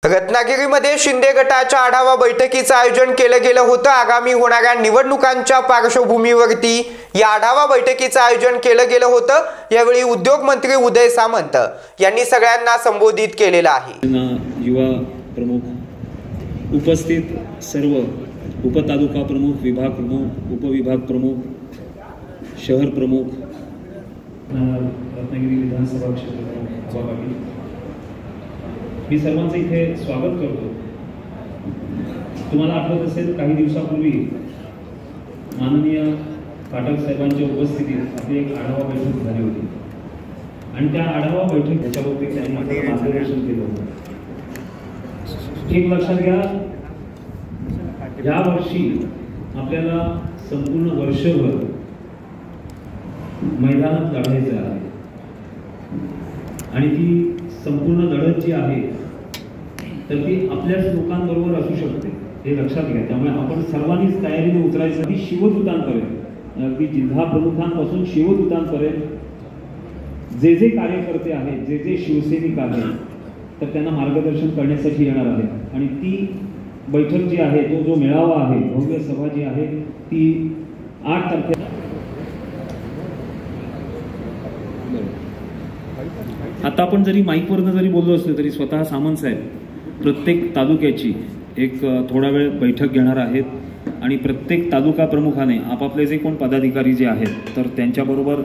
रत्नागिरीमध्ये शिंदे गटाच्या आढावा बैठकीचं आयोजन केलं गेलं होतं। आगामी होणाऱ्या निवडणुकांच्या पार्श्वभूमीवरती या आढावा बैठकीचं आयोजन केलं गेलं होतं। यावेळी उद्योग मंत्री उदय सामंत यांनी सगळ्यांना संबोधित केलेलं आहे। युवा प्रमुख, उपस्थित सर्व उपतालुका प्रमुख, विभाग प्रमुख, उपविभाग प्रमुख, शहर प्रमुख, रत्नागिरी विधानसभा क्षेत्र प्रमुख, मी सर्वांचं इथे स्वागत करतो। तुम्हाला आठवत असेल काही दिवसापूर्वी माननीय पाटक साहेबांच्या उपस्थितीत आपली एक आढावा बैठक झाली होती आणि त्या आढावा बैठक त्याच्याबाबतीत त्यांनी मार्गदर्शन केलं होतं। एक लक्षात घ्या, या वर्षी आपल्याला संपूर्ण वर्षभर मैदानात लढायचं आहे आणि ती संपूर्ण लढत जी आहे तर ती आपल्याच लोकांबरोबर असू शकते, हे लक्षात घ्या। त्यामुळे आपण सर्वांनीच तयारीने उतरायचं। अगदी शिवदूतांपर्यंत, अगदी जिल्हा प्रमुखांपासून शिवदूतांपर्यंत जे जे कार्यकर्ते आहेत, जे जे शिवसैनिक आहेत, तर त्यांना मार्गदर्शन करण्यासाठी येणार आहेत। आणि ती बैठक जी आहे, तो जो मेळावा आहे, भव्य सभा जी आहे, ती 8 तारखेला। आता आपण जरी माईकवरनं जरी बोललो असलो तरी स्वतः सामंत साहेब प्रत्येक तालुक्याची एक थोडा वेळ बैठक घेणार आहेत आणि प्रत्येक तालुका प्रमुखाने आपापले जे कोण पदाधिकारी जे आहेत तर त्यांच्याबरोबर